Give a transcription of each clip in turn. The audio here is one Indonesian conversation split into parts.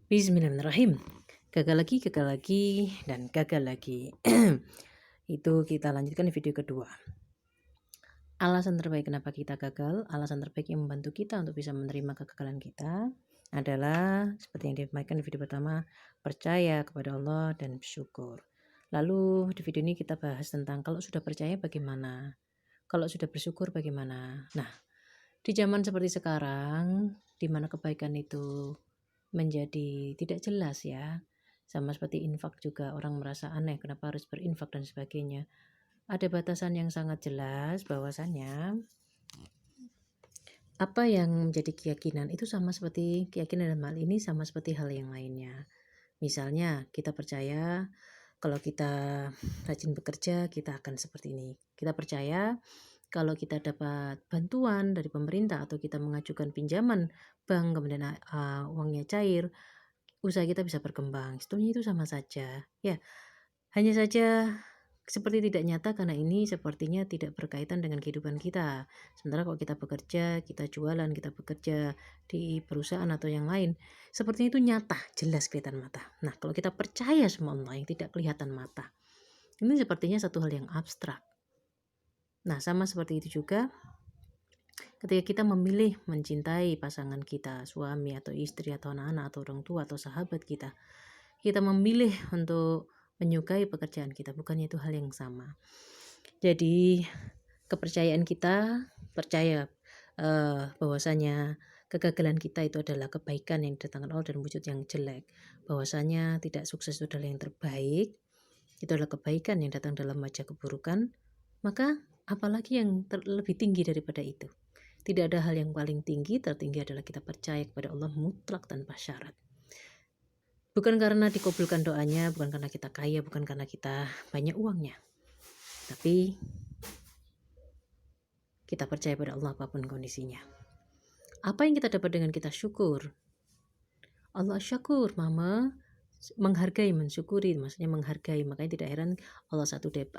Bismillahirrahmanirrahim. Gagal lagi, dan gagal lagi. Itu kita lanjutkan di video kedua. Alasan terbaik kenapa kita gagal, alasan terbaik yang membantu kita untuk bisa menerima kegagalan kita adalah seperti yang disampaikan di video pertama, percaya kepada Allah dan bersyukur. Lalu di video ini kita bahas tentang kalau sudah percaya bagaimana, kalau sudah bersyukur bagaimana. Nah, di zaman seperti sekarang, di mana kebaikan itu menjadi tidak jelas ya, sama seperti infak juga orang merasa aneh kenapa harus berinfak dan sebagainya. Ada batasan yang sangat jelas bahwasannya apa yang menjadi keyakinan itu sama seperti keyakinan dalam hal ini sama seperti hal yang lainnya. Misalnya kita percaya kalau kita rajin bekerja kita akan seperti ini. Kita percaya kalau kita dapat bantuan dari pemerintah atau kita mengajukan pinjaman bank kemudian uangnya cair, usaha kita bisa berkembang. Sebetulnya itu sama saja. Ya, hanya saja seperti tidak nyata karena ini sepertinya tidak berkaitan dengan kehidupan kita. Sementara kalau kita bekerja, kita jualan, kita bekerja di perusahaan atau yang lain, sepertinya itu nyata, jelas kelihatan mata. Nah, kalau kita percaya sama Allah yang tidak kelihatan mata, ini sepertinya satu hal yang abstrak. Nah, sama seperti itu juga ketika kita memilih mencintai pasangan kita, suami atau istri atau anak-anak atau orang tua atau sahabat kita memilih untuk menyukai pekerjaan kita, bukannya itu hal yang sama. Jadi kepercayaan kita percaya bahwasanya kegagalan kita itu adalah kebaikan yang didatangkan Allah dan wujud yang jelek, bahwasanya tidak sukses itu adalah yang terbaik, itu adalah kebaikan yang datang dalam wajah keburukan, maka apalagi yang lebih tinggi daripada itu. Tidak ada hal yang paling tinggi, tertinggi adalah kita percaya kepada Allah mutlak tanpa syarat. Bukan karena dikabulkan doanya, bukan karena kita kaya, bukan karena kita banyak uangnya, tapi kita percaya pada Allah apapun kondisinya. Apa yang kita dapat dengan kita syukur? Allah syakur, mama menghargai, mensyukuri, maksudnya menghargai. Makanya tidak heran Allah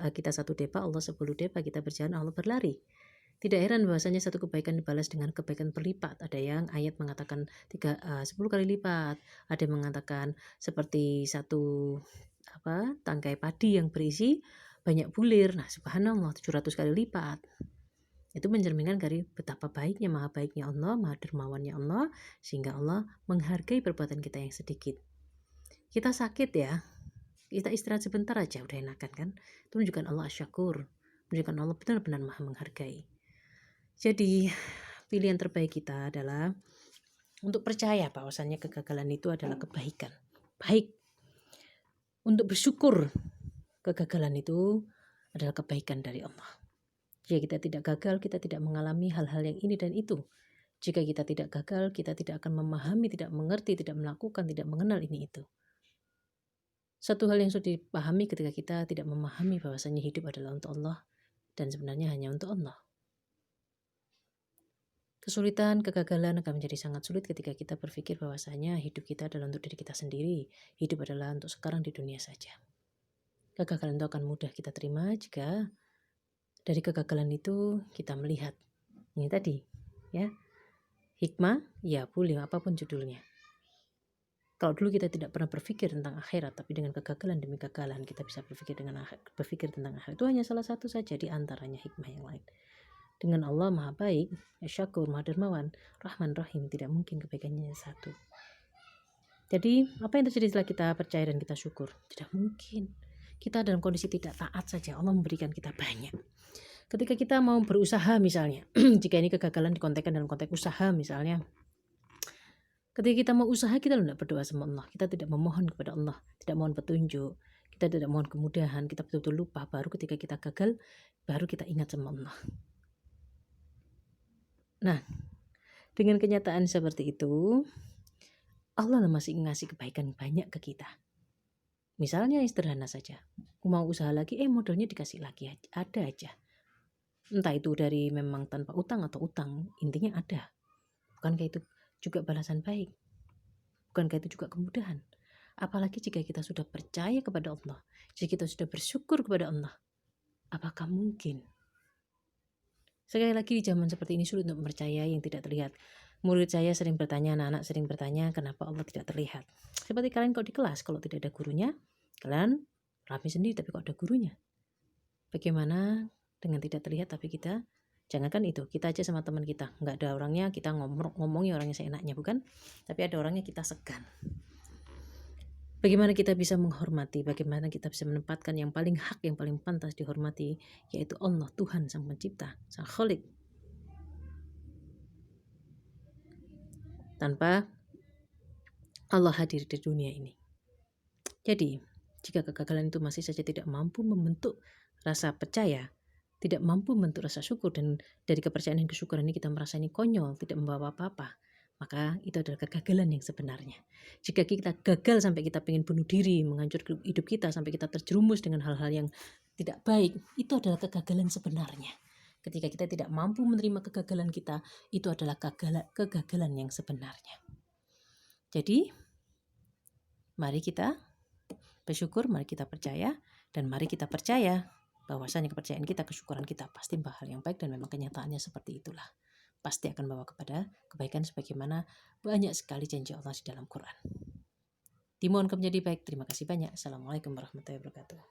kita satu depa, Allah 10 depa, kita berjalan, Allah berlari. Tidak heran bahwasanya satu kebaikan dibalas dengan kebaikan berlipat. Ada yang ayat mengatakan 10 kali lipat, ada yang mengatakan seperti satu tangkai padi yang berisi banyak bulir. Nah, subhanallah 700 kali lipat. Itu mencerminkan dari betapa baiknya, maha baiknya Allah, maha dermawannya Allah, sehingga Allah menghargai perbuatan kita yang sedikit. Kita sakit ya, kita istirahat sebentar aja udah enakan kan. Itu menunjukkan Allah syakur, menunjukkan Allah benar-benar maha menghargai. Jadi pilihan terbaik kita adalah untuk percaya bahwasannya kegagalan itu adalah kebaikan. Baik. Untuk bersyukur kegagalan itu adalah kebaikan dari Allah. Jika kita tidak gagal, kita tidak mengalami hal-hal yang ini dan itu. Jika kita tidak gagal, kita tidak akan memahami, tidak mengerti, tidak melakukan, tidak mengenal ini itu. Satu hal yang sudah dipahami ketika kita tidak memahami bahwasanya hidup adalah untuk Allah dan sebenarnya hanya untuk Allah. Kesulitan, kegagalan akan menjadi sangat sulit ketika kita berpikir bahwasanya hidup kita adalah untuk diri kita sendiri. Hidup adalah untuk sekarang di dunia saja. Kegagalan itu akan mudah kita terima jika dari kegagalan itu kita melihat ini tadi ya, hikmah, ya boleh apapun judulnya. Kalau dulu kita tidak pernah berpikir tentang akhirat, tapi dengan kegagalan demi kegagalan kita bisa berpikir tentang akhirat. Itu hanya salah satu saja di antaranya hikmah yang lain. Dengan Allah maha baik, syakur, maha dermawan, rahman, rahim, tidak mungkin kebaikannya satu. Jadi apa yang terjadi setelah kita percaya dan kita syukur? Tidak mungkin. Kita dalam kondisi tidak taat saja Allah memberikan kita banyak. Ketika kita mau berusaha misalnya, jika ini kegagalan dikontekkan dalam konteks usaha misalnya, ketika kita mau usaha kita tidak berdoa sama Allah, kita tidak memohon kepada Allah, tidak mohon petunjuk, kita tidak mohon kemudahan, kita betul-betul lupa. Baru ketika kita gagal, baru kita ingat sama Allah. Nah, dengan kenyataan seperti itu, Allah masih ngasih kebaikan banyak ke kita. Misalnya sederhana saja, mau usaha lagi, modalnya dikasih lagi, ada aja. Entah itu dari memang tanpa utang atau utang, intinya ada. Bukankah itu juga balasan baik? Bukankah itu juga kemudahan? Apalagi jika kita sudah percaya kepada Allah, jika kita sudah bersyukur kepada Allah, apakah mungkin? Sekali lagi di zaman seperti ini sulit untuk percaya yang tidak terlihat. Murid saya sering bertanya, anak-anak sering bertanya, kenapa Allah tidak terlihat? Seperti kalian kalau di kelas, kalau tidak ada gurunya, kalian rame sendiri, tapi kok ada gurunya. Bagaimana dengan tidak terlihat tapi kita, jangankan itu, kita aja sama teman kita, nggak ada orangnya, kita ngomongi orangnya seenaknya, bukan? Tapi ada orangnya kita segan. Bagaimana kita bisa menghormati, bagaimana kita bisa menempatkan yang paling hak, yang paling pantas dihormati, yaitu Allah, Tuhan, Sang Pencipta, Sang Khalik. Tanpa Allah hadir di dunia ini. Jadi, jika kegagalan itu masih saja tidak mampu membentuk rasa percaya, tidak mampu membentuk rasa syukur, dan dari kepercayaan dan kesyukuran ini kita merasa ini konyol, tidak membawa apa-apa, maka itu adalah kegagalan yang sebenarnya. Jika kita gagal sampai kita ingin bunuh diri, menghancurkan hidup kita, sampai kita terjerumus dengan hal-hal yang tidak baik, itu adalah kegagalan sebenarnya. Ketika kita tidak mampu menerima kegagalan kita, itu adalah kegagalan yang sebenarnya. Jadi, mari kita bersyukur, mari kita percaya, dan mari kita percaya bahwasanya kepercayaan kita, kesyukuran kita pasti hal yang baik, dan memang kenyataannya seperti itulah. Pasti akan bawa kepada kebaikan sebagaimana banyak sekali janji Allah di dalam Quran. Dimohon menjadi baik. Terima kasih banyak. Assalamualaikum warahmatullahi wabarakatuh.